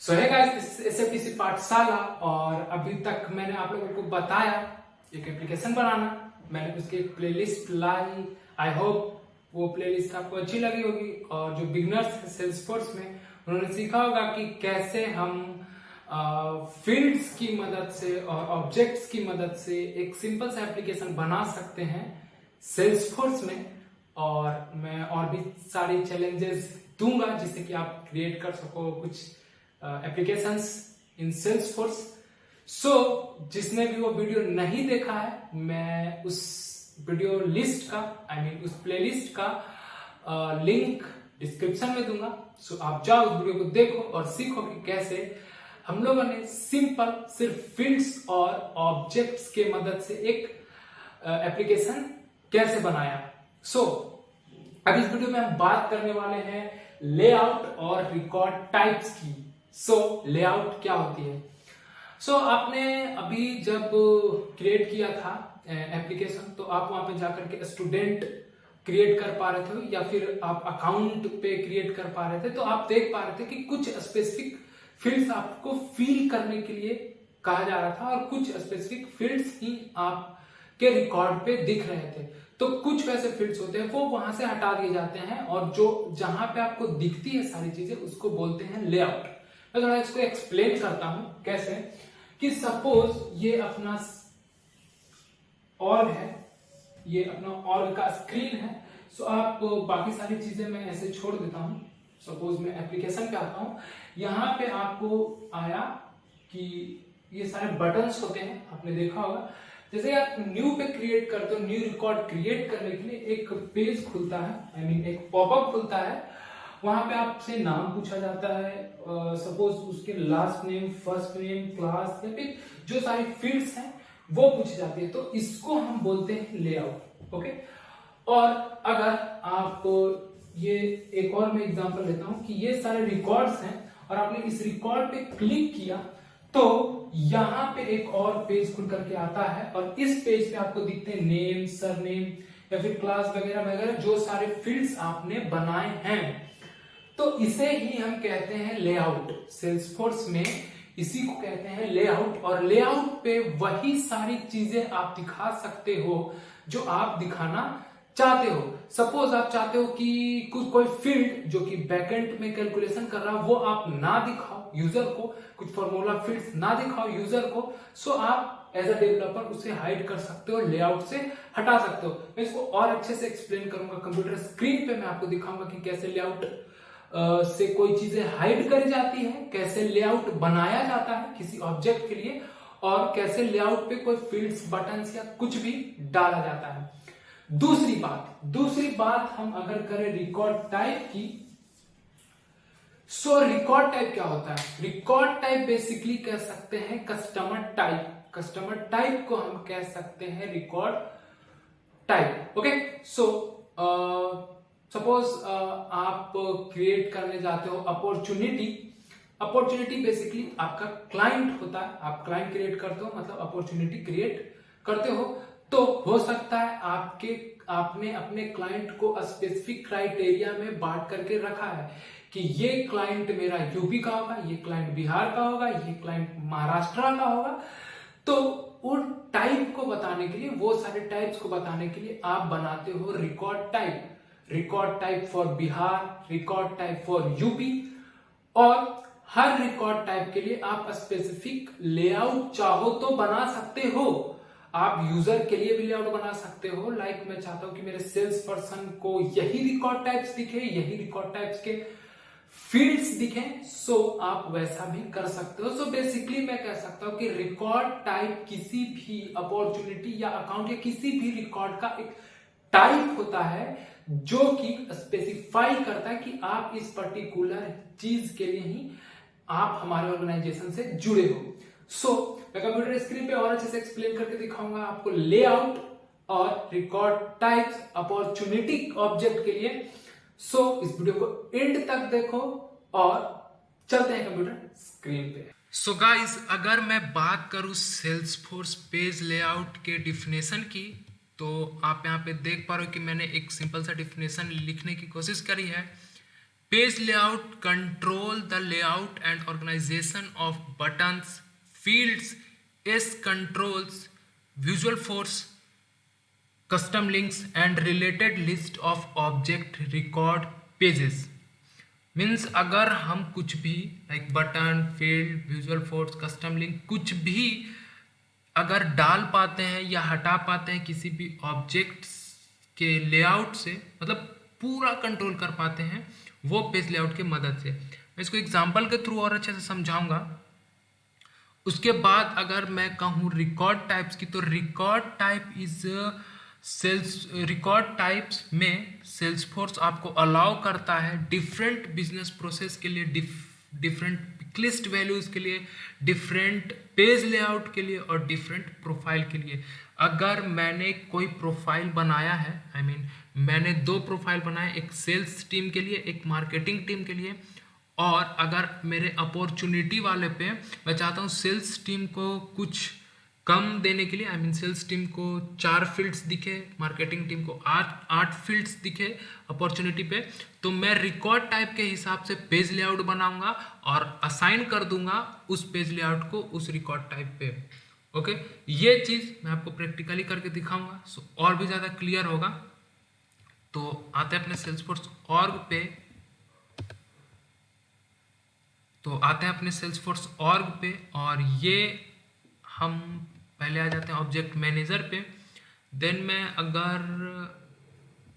सो है गाइस, एसएफटीसी पाठशाला। और अभी तक मैंने आप लोगों को बताया एक एप्लीकेशन बनाना। मैंने उसकी एक प्लेलिस्ट लाई। आई होप वो प्लेलिस्ट आपको अच्छी लगी होगी। और जो बिगनर्स है सेल्सफोर्स में, उन्होंने सीखा होगा कि कैसे हम फील्ड्स की मदद से और ऑब्जेक्ट्स की मदद से एक सिंपल सा एप्लीकेशन बना सकते हैं सेल्सफोर्स में। और मैं और भी सारी चैलेंजेस दूंगा जिससे कि आप क्रिएट कर सको कुछ एप्लीकेशंस इन सेल्सफोर्स। सो जिसने भी वो वीडियो नहीं देखा है, मैं उस वीडियो लिस्ट का उस प्लेलिस्ट का लिंक डिस्क्रिप्शन में दूंगा। सो आप जाओ उस वीडियो को देखो और सीखो कि कैसे हम लोगों ने सिंपल सिर्फ फील्ड्स और ऑब्जेक्ट्स के मदद से एक एप्लीकेशन कैसे बनाया। सो अब इस वीडियो में हम बात करने वाले हैं लेआउट और रिकॉर्ड टाइप्स की। सो लेआउट क्या होती है? आपने अभी जब क्रिएट किया था एप्लीकेशन, तो आप वहां पे जाकर के स्टूडेंट क्रिएट कर पा रहे थे या फिर आप अकाउंट पे क्रिएट कर पा रहे थे। तो आप देख पा रहे थे कि कुछ स्पेसिफिक फील्ड्स आपको फिल करने के लिए कहा जा रहा था और कुछ स्पेसिफिक फील्ड्स ही आपके रिकॉर्ड पे दिख रहे थे। तो कुछ वैसे फील्ड्स होते हैं वो वहां से हटा दिए जाते हैं और जो जहां पे आपको दिखती है सारी चीजें उसको बोलते हैं लेआउट। मैं थोड़ा इसको एक्सप्लेन करता हूं कैसे। कि सपोज ये अपना ऑर्ग है, ये अपना ऑर्ग का स्क्रीन है। आप बाकी सारी चीजें मैं ऐसे छोड़ देता हूं। सपोज मैं एप्लीकेशन पे आता हूं, यहाँ पे आपको आया कि ये सारे बटन्स होते हैं, आपने देखा होगा। जैसे आप न्यू पे क्रिएट करते हो, न्यू रिकॉर्ड क्रिएट करने के लिए एक पेज खुलता है, एक पॉपअप खुलता है। वहां पे आपसे नाम पूछा जाता है, सपोज उसके last name, first name, class या फिर जो सारी फील्ड्स हैं वो पूछी जाती है। तो इसको हम बोलते हैं लेआउट। ओके। और अगर आप ये एक और मैं एग्जांपल लेता हूं कि ये सारे रिकॉर्ड्स हैं और आपने इस रिकॉर्ड पे क्लिक किया तो यहां पे एक और पेज खुल करके आता है और इस पेज पे आपको दिखते हैं नेम, सरनेम या फिर क्लास वगैरह वगैरह जो सारे फील्ड्स आपने बनाए हैं। तो इसे ही हम कहते हैं लेआउट। सेल्सफोर्स में इसी को कहते हैं लेआउट। और लेआउट पे वही सारी चीजें आप दिखा सकते हो जो आप दिखाना चाहते हो। सपोज आप चाहते हो कि कोई फील्ड जो कि बैकएंड में कैलकुलेशन कर रहा है वो आप ना दिखाओ यूजर को, कुछ फॉर्मूला फील्ड्स ना दिखाओ यूजर को। आप एज अ डेवलपर उसे हाइड कर सकते हो, लेआउट से हटा सकते हो। मैं इसको और अच्छे से एक्सप्लेन करूंगा कंप्यूटर स्क्रीन पे। मैं आपको दिखाऊंगा कि कैसे लेआउट से कोई चीजें हाइड करी जाती है, कैसे लेआउट बनाया जाता है किसी ऑब्जेक्ट के लिए, और कैसे लेआउट पे कोई फील्ड्स, बटन्स या कुछ भी डाला जाता है। दूसरी बात हम अगर करें रिकॉर्ड टाइप की। रिकॉर्ड टाइप क्या होता है? रिकॉर्ड टाइप बेसिकली कह सकते हैं कस्टमर टाइप। कस्टमर टाइप को हम कह सकते हैं रिकॉर्ड टाइप। ओके। सपोज आप क्रिएट करने जाते हो अपॉर्चुनिटी। अपॉर्चुनिटी बेसिकली आपका क्लाइंट होता है। आप क्लाइंट क्रिएट करते हो मतलब अपॉर्चुनिटी क्रिएट करते हो। तो हो सकता है आपने अपने क्लाइंट को स्पेसिफिक क्राइटेरिया में बांट करके रखा है कि ये क्लाइंट मेरा यूपी का होगा, ये क्लाइंट बिहार का होगा, ये क्लाइंट महाराष्ट्र का होगा। तो उन टाइप को बताने के लिए, वो सारे टाइप्स को बताने के लिए आप बनाते हो record type. Record type for Bihar, record type for UP. और हर रिकॉर्ड टाइप के लिए आप स्पेसिफिक लेआउट चाहो तो बना सकते हो। आप यूजर के लिए भी लेआउट बना सकते हो। लाइक मैं चाहता हूं कि मेरे सेल्स पर्सन को यही रिकॉर्ड टाइप्स दिखे, यही रिकॉर्ड टाइप्स के फील्ड्स दिखें। आप वैसा भी कर सकते हो। बेसिकली मैं कह सकता हूं कि रिकॉर्ड टाइप किसी भी अपॉर्चुनिटी या अकाउंट या किसी भी रिकॉर्ड का एक टाइप होता है जो कि स्पेसिफाई करता है कि आप इस पर्टिकुलर चीज के लिए ही आप हमारे ऑर्गेनाइजेशन से जुड़े हो। मैं कंप्यूटर स्क्रीन पे और अच्छे से एक्सप्लेन करके दिखाऊंगा आपको लेआउट और रिकॉर्ड टाइप्स अपॉर्चुनिटी ऑब्जेक्ट के लिए। इस वीडियो को एंड तक देखो और चलते हैं कंप्यूटर स्क्रीन पे। गाइस, अगर मैं बात करूं सेल्सफोर्स पेज लेआउट के डिफिनेशन की, तो आप यहां पे देख पा रहे हो कि मैंने एक सिंपल सा डिफिनेशन लिखने की कोशिश करी है Page layout control the layout and organization of buttons, fields. S controls visual force, custom links and related list of object record pages. Means अगर हम कुछ भी like button, field, visual force, custom link कुछ भी अगर डाल पाते हैं या हटा पाते हैं किसी भी ऑब्जेक्ट्स के लेआउट से, मतलब पूरा कंट्रोल कर पाते हैं वो पेज लेआउट की मदद से। मैं इसको एग्जांपल के थ्रू और अच्छे से समझाऊंगा। उसके बाद अगर मैं कहूँ रिकॉर्ड टाइप्स की, तो record type is record types में सेल्सफोर्स आपको अलाउ करता है डिफरेंट बिजनेस प्रोसेस के लिए, डिफरेंट लिस्ट वैल्यूज के लिए, डिफरेंट पेज लेआउट के लिए और डिफरेंट प्रोफाइल के लिए। अगर मैंने कोई प्रोफाइल बनाया है, आई मीन मैंने 2 प्रोफाइल बनाए, एक सेल्स टीम के लिए, एक मार्केटिंग टीम के लिए, और अगर मेरे अपॉर्चुनिटी वाले पे मैं चाहता हूँ सेल्स टीम को कुछ कम देने के लिए, आई मीन सेल्स टीम को 4 फील्ड्स दिखे, मार्केटिंग टीम को 8 फील्ड्स दिखे अपॉर्चुनिटी पे, तो मैं रिकॉर्ड टाइप के हिसाब से पेज लेआउट बनाऊंगा और असाइन कर दूंगा उस पेज लेआउट को उस रिकॉर्ड टाइप पे। ओके, ये चीज मैं आपको प्रैक्टिकली करके दिखाऊंगा, सो और भी ज्यादा क्लियर होगा। तो आते हैं अपने सेल्सफोर्स ऑर्ग पे, और ये हम पहले आ जाते हैं ऑब्जेक्ट मैनेजर पे। देन मैं अगर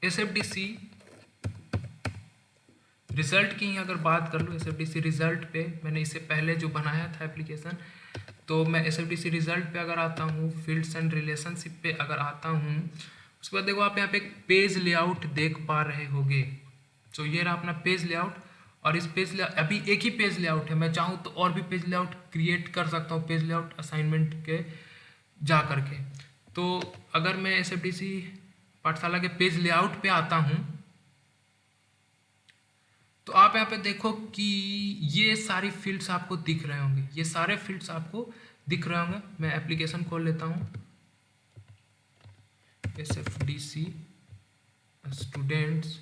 SFDC रिजल्ट की ही अगर बात कर लूँ, SFDC रिजल्ट पे मैंने इससे पहले जो बनाया था एप्लीकेशन, तो मैं SFDC रिजल्ट पे अगर आता हूँ, फील्ड्स एंड रिलेशनशिप पे अगर आता हूँ, उसके बाद देखो आप यहाँ पे एक पेज लेआउट देख पा रहे होगे। तो ये रहा अपना पेज लेआउट, और इस पेज लेआउट अभी एक ही पेज लेआउट है, मैं चाहूँ तो और भी पेज लेआउट क्रिएट कर सकता हूँ पेज लेआउट असाइनमेंट के जा करके। तो अगर मैं SFDC पाठशाला के पेज लेआउट पे आता हूँ, तो आप यहाँ पे देखो कि ये सारी फील्ड्स आपको दिख रहे होंगे, ये सारे फील्ड्स आपको दिख रहे होंगे। मैं एप्लीकेशन खोल लेता हूँ, SFDC स्टूडेंट्स,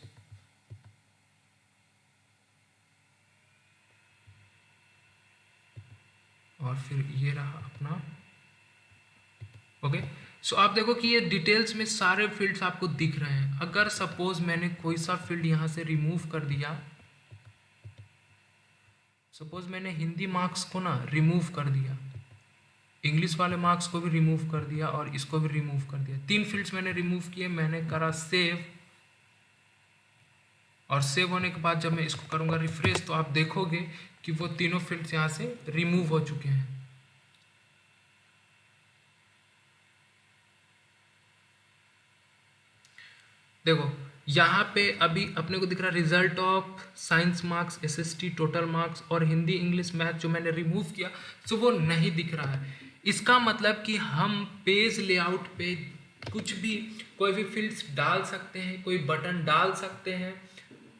और फिर ये रहा अपना। ओके, सो आप देखो कि ये डिटेल्स में सारे फील्ड्स आपको दिख रहे हैं। अगर सपोज मैंने कोई सा फील्ड यहाँ से रिमूव कर दिया, सपोज मैंने हिंदी मार्क्स को ना रिमूव कर दिया, इंग्लिश वाले मार्क्स को भी रिमूव कर दिया और इसको भी रिमूव कर दिया, 3 फील्ड्स मैंने रिमूव किए, मैंने करा सेव, और सेव होने के बाद जब मैं इसको करूँगा रिफ्रेश, तो आप देखोगे कि वो तीनों फील्ड्स यहाँ से रिमूव हो चुके हैं। देखो यहाँ पे अभी अपने को दिख रहा है result of science marks, SST total marks और हिंदी इंग्लिश मैथ जो मैंने रिमूव किया, सो वो नहीं दिख रहा है। इसका मतलब कि हम पेज लेआउट पे कुछ भी, कोई भी फील्ड्स डाल सकते हैं, कोई बटन डाल सकते हैं,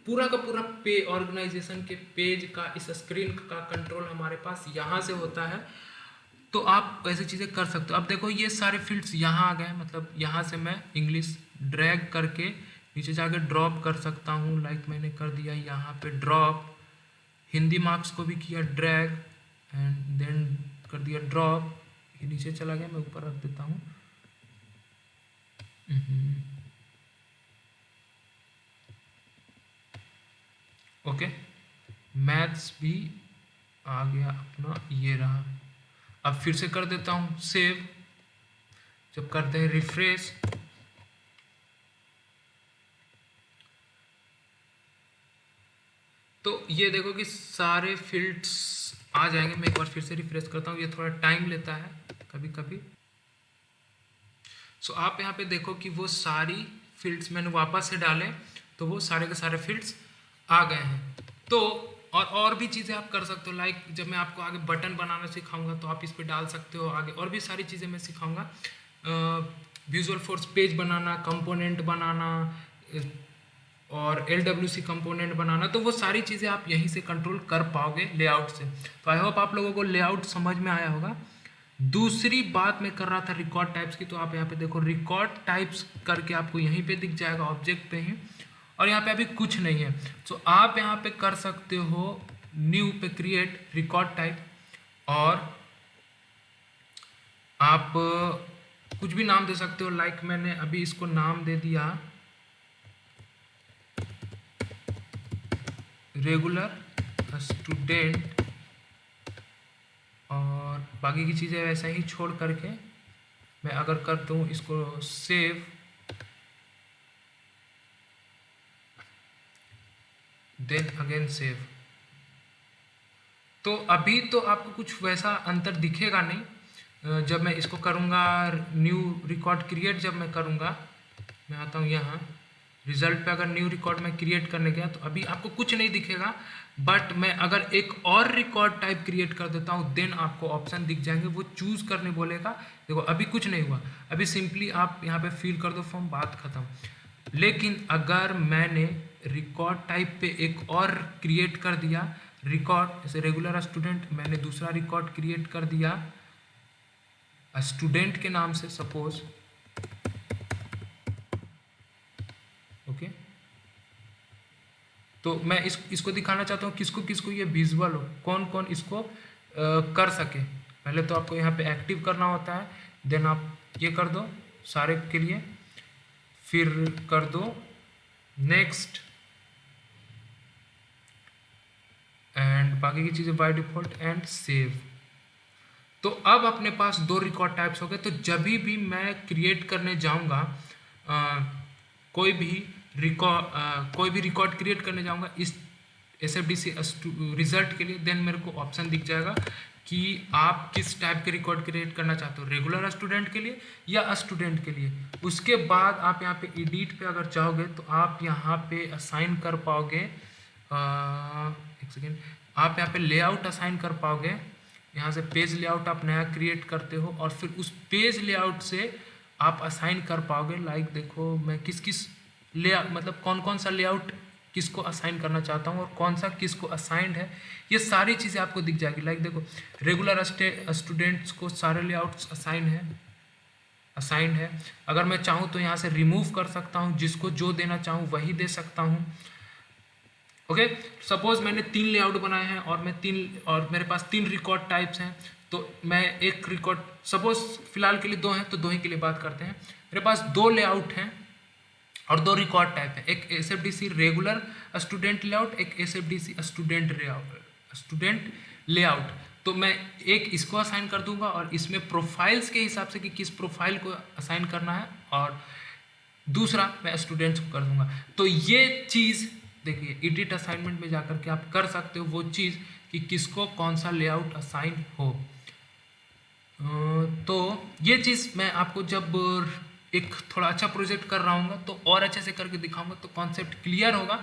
पूरा का पूरा पे ऑर्गेनाइजेशन के पेज का, इस स्क्रीन का कंट्रोल हमारे पास यहाँ से होता है। तो आप ऐसी चीज़ें कर सकते हो। अब देखो ये सारे फील्ड्स यहाँ आ गए, मतलब यहाँ से मैं इंग्लिश ड्रैग करके नीचे जाके ड्रॉप कर सकता हूँ, लाइक मैंने कर दिया यहाँ पे ड्रॉप। हिंदी मार्क्स को भी किया ड्रैग एंड देन कर दिया ड्रॉप, ये नीचे चला गया, मैं ऊपर रख देता हूँ। ओके, मैथ्स भी आ गया अपना, ये रहा। अब फिर से कर देता हूँ सेव, जब करते हैं रिफ्रेश, तो ये देखो कि सारे फील्ड्स आ जाएंगे। मैं एक बार फिर से रिफ्रेश करता हूँ, ये थोड़ा टाइम लेता है कभी कभी। सो आप यहाँ पे देखो कि वो सारी फील्ड्स मैंने वापस से डाले, तो वो सारे के सारे फील्ड्स आ गए हैं। तो और भी चीज़ें आप कर सकते हो, लाइक जब मैं आपको आगे बटन बनाना सिखाऊंगा तो आप इस पर डाल सकते हो। आगे और भी सारी चीज़ें मैं सिखाऊंगा, विजुअल फोर्स पेज बनाना, कंपोनेंट बनाना और LWC कंपोनेंट बनाना, तो वो सारी चीज़ें आप यहीं से कंट्रोल कर पाओगे लेआउट से। तो आई होप आप लोगों को लेआउट समझ में आया होगा। दूसरी बात मैं कर रहा था रिकॉर्ड टाइप्स की, तो आप यहाँ पे देखो रिकॉर्ड टाइप्स करके आपको यहीं पे दिख जाएगा ऑब्जेक्ट पे ही। और यहाँ पे अभी कुछ नहीं है। तो आप यहाँ पे कर सकते हो न्यू पे क्रिएट रिकॉर्ड टाइप, और आप कुछ भी नाम दे सकते हो। लाइक मैंने अभी इसको नाम दे दिया रेगुलर स्टूडेंट, और बाकी की चीज़ें वैसा ही छोड़ करके मैं अगर कर दूँ इसको सेव, देन अगेन सेव, तो अभी तो आपको कुछ वैसा अंतर दिखेगा नहीं। जब मैं इसको करूँगा न्यू रिकॉर्ड क्रिएट, जब मैं करूँगा, मैं आता हूँ यहाँ रिजल्ट पे, अगर न्यू रिकॉर्ड में क्रिएट करने गया तो अभी आपको कुछ नहीं दिखेगा। बट मैं अगर एक और रिकॉर्ड टाइप क्रिएट कर देता हूँ देन आपको ऑप्शन दिख जाएंगे, वो चूज करने बोलेगा। देखो अभी कुछ नहीं हुआ, अभी सिंपली आप यहाँ पे फिल कर दो फॉर्म, बात खत्म। लेकिन अगर मैंने रिकॉर्ड टाइप पे एक और क्रिएट कर दिया रिकॉर्ड, जैसे रेगुलर स्टूडेंट, मैंने दूसरा रिकॉर्ड क्रिएट कर दिया स्टूडेंट के नाम से सपोज, ओके। तो मैं इसको दिखाना चाहता हूँ किसको किसको ये विजुअल हो, कौन कौन इसको कर सके। पहले तो आपको यहाँ पे एक्टिव करना होता है, देन आप ये कर दो सारे के लिए, फिर कर दो नेक्स्ट, एंड बाकी की चीज़ें बाय डिफॉल्ट, एंड सेव। तो अब अपने पास दो रिकॉर्ड टाइप्स हो गए। तो जब भी मैं क्रिएट करने जाऊंगा कोई भी रिकॉर्ड क्रिएट करने जाऊंगा इस SFDC रिजल्ट के लिए, देन मेरे को ऑप्शन दिख जाएगा कि आप किस टाइप के रिकॉर्ड क्रिएट करना चाहते हो, रेगुलर स्टूडेंट के लिए या स्टूडेंट के लिए। उसके बाद आप यहाँ पे एडिट पे अगर चाहोगे तो आप यहाँ पे असाइन कर पाओगे, एक सेकेंड, आप यहाँ पे लेआउट असाइन कर पाओगे। यहाँ से पेज लेआउट आप नया क्रिएट करते हो और फिर उस पेज लेआउट से आप असाइन कर पाओगे। लाइक देखो मैं किस किस लेआउट, मतलब कौन कौन सा लेआउट किसको असाइन करना चाहता हूँ और कौन सा किसको असाइंड है, ये सारी चीज़ें आपको दिख जाएगी। लाइक देखो रेगुलर स्टूडेंट्स को सारे लेआउट्स असाइंड है। अगर मैं चाहूँ तो यहाँ से रिमूव कर सकता हूँ, जिसको जो देना चाहूँ वही दे सकता हूँ। ओके, सपोज मैंने 3 लेआउट बनाए हैं और मेरे पास 3 रिकॉर्ड टाइप्स हैं, तो मैं एक रिकॉर्ड, सपोज फिलहाल के लिए 2 हैं तो 2 ही के लिए बात करते हैं। मेरे पास 2 लेआउट हैं और 2 रिकॉर्ड टाइप है, एक SFDC रेगुलर स्टूडेंट लेआउट, एक SFDC स्टूडेंट लेआउट। तो मैं एक इसको असाइन कर दूंगा और इसमें प्रोफाइल्स के हिसाब से कि किस प्रोफाइल को असाइन करना है, और दूसरा मैं स्टूडेंट्स को कर दूंगा। तो ये चीज़ देखिए एडिट असाइनमेंट में जाकर के आप कर सकते हो वो चीज़ कि किसको कौन सा लेआउट असाइन हो। तो ये चीज़ मैं आपको जब एक थोड़ा अच्छा प्रोजेक्ट कर रहा हूँ तो और अच्छे से करके दिखाऊंगा, तो कॉन्सेप्ट क्लियर होगा।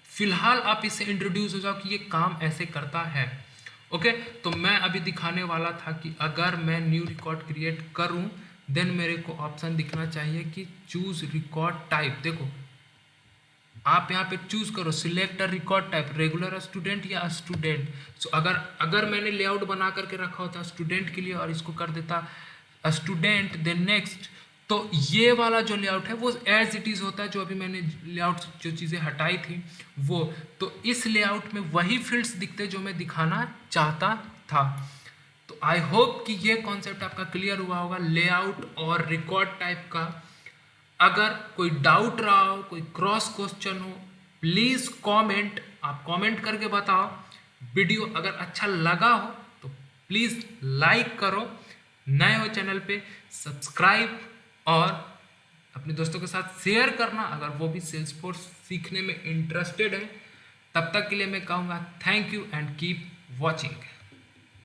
फिलहाल आप इससे इंट्रोड्यूस हो जाओ कि ये काम ऐसे करता है। ओके, तो मैं अभी दिखाने वाला था कि अगर मैं न्यू रिकॉर्ड क्रिएट करूं देन मेरे को ऑप्शन दिखना चाहिए कि चूज रिकॉर्ड टाइप। देखो आप यहाँ पे चूज करो select a record type, regular student या स्टूडेंट। सो अगर मैंने लेआउट बना करके रखा होता स्टूडेंट के लिए और इसको कर देता स्टूडेंट देन नेक्स्ट, तो ये वाला जो लेआउट है वो एज इट इज़ होता है। जो अभी मैंने लेआउट जो चीज़ें हटाई थी वो, तो इस लेआउट में वही फील्ड्स दिखते जो मैं दिखाना चाहता था। तो आई होप कि ये कॉन्सेप्ट आपका क्लियर हुआ होगा लेआउट और रिकॉर्ड टाइप का। अगर कोई डाउट रहा हो, कोई क्रॉस क्वेश्चन हो, प्लीज़ कमेंट, आप कमेंट करके बताओ। वीडियो अगर अच्छा लगा हो तो प्लीज़ लाइक करो, नए हो चैनल पे सब्सक्राइब और अपने दोस्तों के साथ शेयर करना अगर वो भी सेल्सफोर्स सीखने में इंटरेस्टेड है। तब तक के लिए मैं कहूँगा thank you and keep watching.